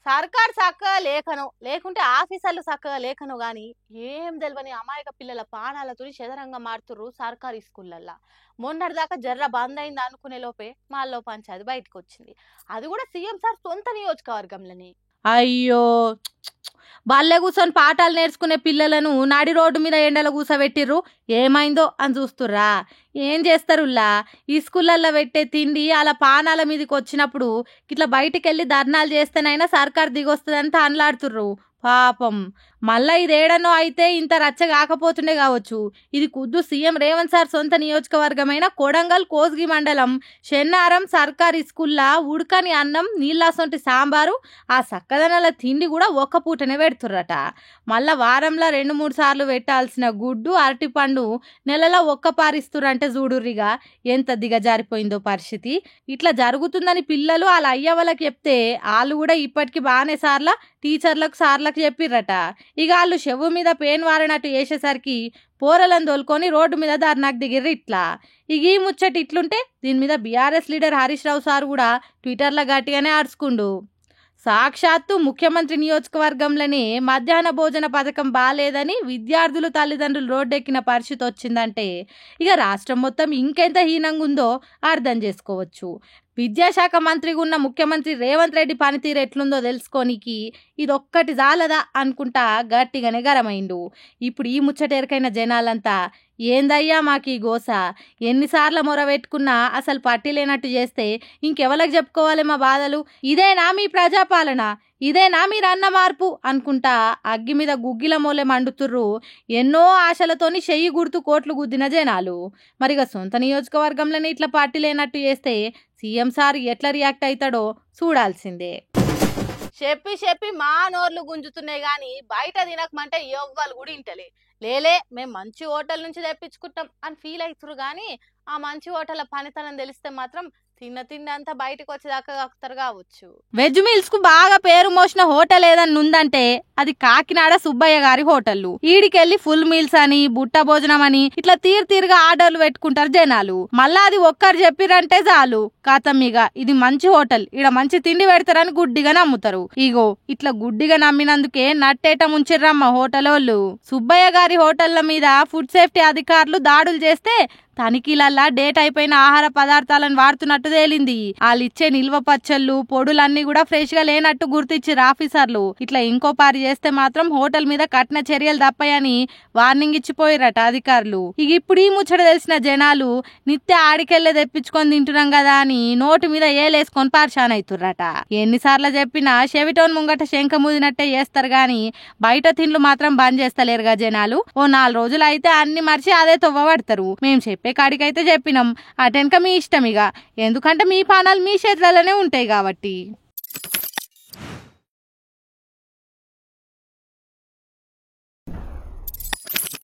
సర్కార్ చక్కగా లేఖను లేకుంటే ఆఫీసర్లు చక్కగా లేఖను గాని ఏం తెలియని అమాయక పిల్లల పానాలతో చదరంగా మారుతుర్రు సర్కారీ స్కూళ్ళల్లో. మొన్నటిదాకా జర్ర బంద్ అయింది అనుకునే లోపే మాల్లో పంచాయతీ బయటకు వచ్చింది. అది కూడా సీఎం సార్ సొంత నియోజకవర్గంలోని. అయ్యో, బల్లె కూర్చొని పాఠాలు నేర్చుకునే పిల్లలను నాడి రోడ్డు మీద ఎండలో కూసబెట్టిర్రు. ఏమైందో అని చూస్తుర్రా? ఏం చేస్తారులా? ఈ స్కూళ్ళల్లో పెట్టే తిండి అలా పానాల మీదకి వచ్చినప్పుడు ఇట్లా బయటికి వెళ్ళి ధర్నాలు చేస్తేనైనా సర్కార్ దిగొస్తుందని తాన్లాడుతుర్రు. పాపం మళ్ళా ఇదేడనో అయితే ఇంత రచ్చ కాకపోతుండే కావచ్చు. ఇది కుద్దు సీఎం రేవంత్ సార్ సొంత నియోజకవర్గమైన కొడంగల్ కోస్గి మండలం షెన్నారం సర్కారీ స్కూల్లా ఉడకని అన్నం, నీళ్ళసొంటి సాంబారు, ఆ సక్కదనాల తిండి కూడా ఒక్క పూటనే పెడుతుర్రట. మళ్ళా వారంలో 2-3 సార్లు పెట్టాల్సిన గుడ్డు, అరటిపండు నెలలో ఒక్క పారిస్తురంటే చూడుర్రిగా ఎంత దిగజారిపోయిందో పరిస్థితి. ఇట్లా జరుగుతుందని పిల్లలు వాళ్ళ అయ్య వాళ్ళకి చెప్తే వాళ్ళు కూడా ఇప్పటికి బాగానే సార్ల టీచర్లకు సార్లకు చెప్పిర్రట. ఇక వాళ్ళు చెవు మీద పేను వారినట్టు చేసేసరికి పోరలను తోలుకొని రోడ్డు మీద ధర్నాకు దిగిర్రు. ఇట్లా ఇక ఈ ముచ్చటి ఇట్లుంటే దీని మీద BRS leader Harish Rao sir కూడా ట్విట్టర్లో గట్టిగానే ఆడుచుకుండు. సాక్షాత్తు ముఖ్యమంత్రి నియోజకవర్గంలోనే మధ్యాహ్న భోజన పథకం బాలేదని విద్యార్థులు తల్లిదండ్రులు రోడ్డెక్కిన పరిస్థితి వచ్చిందంటే ఇక రాష్ట్రం మొత్తం ఇంకెంత హీనంగా ఉందో అర్థం చేసుకోవచ్చు. విద్యాశాఖ మంత్రిగా ఉన్న ముఖ్యమంత్రి రేవంత్ రెడ్డి పనితీరు ఎట్లుందో తెలుసుకోనికి ఇదొక్కటి జాలదా అనుకుంటా గట్టిగానే గరమైండు. ఇప్పుడు ఈ ముచ్చటెరకైన జనాలంతా ఏందయ్యా మాకు ఈ గోస, ఎన్నిసార్లు మొరబెట్టుకున్నా అసలు పట్టి లేనట్టు చేస్తే ఇంకెవరికి చెప్పుకోవాలి మా బాధలు? ఇదేనా మీ ప్రజాపాలన? ఇదేనా మీరు అన్న మార్పు అనుకుంటా అగ్గి మీద గుగ్గిల మూలే మండుతుర్రు ఎన్నో ఆశలతోని చెయ్యి గుర్తు కోట్లు గుద్దిన జనాలు. మరిగా సొంత నియోజకవర్గంలోనే ఇట్లా పార్టీ లేనట్టు చేస్తే సీఎం సార్ ఎట్లా రియాక్ట్ అవుతాడో చూడాల్సిందే. చెప్పి చెప్పి మా నోర్లు గుంజుతున్నాయి గాని బయట తినకమంటే ఎవ్వరు కూడా ఇంటలే. లేలే మేము మంచి హోటల్ నుంచి తెప్పించుకుంటాం అని ఫీల్ అవుతురు కానీ ఆ మంచి హోటల్ పనితనం తెలిస్తే మాత్రం తిండి అంతా బయటకు వచ్చేదాకా కాకుతారు కావచ్చు. వెజ్ మీల్స్ కు బాగా పేరు మోసిన హోటల్ ఏదన్నా ఉందంటే అది కాకినాడ సుబ్బయ్య గారి హోటల్. ఈడికెళ్ళి ఫుల్ మీల్స్ అని, బుట్ట భోజనం అని ఇట్లా తీరుగా ఆర్డర్లు పెట్టుకుంటారు జనాలు. మళ్ళా అది ఒక్కరు చెప్పిరంటే చాలు కాతం ఇక ఇది మంచి హోటల్, ఈడ మంచి తిండి పెడతారని గుడ్డిగా నమ్ముతారు. ఇగో ఇట్లా గుడ్డిగా నమ్మినందుకే నట్టేట ముంచిర్రమ్మ హోటల్ వాళ్ళు. సుబ్బయ్య గారి హోటళ్ల మీద ఫుడ్ సేఫ్టీ అధికారులు దాడులు చేస్తే తనిఖీలల్లా డేట్ అయిపోయిన ఆహార పదార్థాలను వాడుతున్నట్టు తేలింది. వాళ్ళు ఇచ్చే నిల్వ పచ్చళ్ళు, పొడులన్నీ కూడా ఫ్రెష్ గా లేనట్టు గుర్తించారు ఆఫీసర్లు. ఇట్లా ఇంకో పారి చేస్తే మాత్రం హోటల్ మీద కఠిన చర్యలు తప్పయని వార్నింగ్ ఇచ్చిపోయారట అధికారులు. ఇక ఇప్పుడు ఈ ముచ్చట తెలిసిన జనాలు నిత్య ఆడికెళ్ళే తెప్పించుకొని తింటున్నాం కదా అని నోటు మీద ఏలేసుకొని పార్షాన్ అవుతుర్రట. ఎన్నిసార్లు చెప్పినా చెవిటోన్ ముంగట శంఖ ముదినట్టే చేస్తారు గాని బయట తిండ్లు మాత్రం బంద్ చేస్తలేరుగా జనాలు. ఓ 4 రోజులు అయితే అన్ని మర్చి అదే తొవ్వబడతారు. మేము చెప్పే కాడికైతే చెప్పినాం, అటెనక మీ ఇష్టం ఇక, ఎందుకంటే మీ పానాలు మీ చేతులలోనే ఉంటాయి కాబట్టి.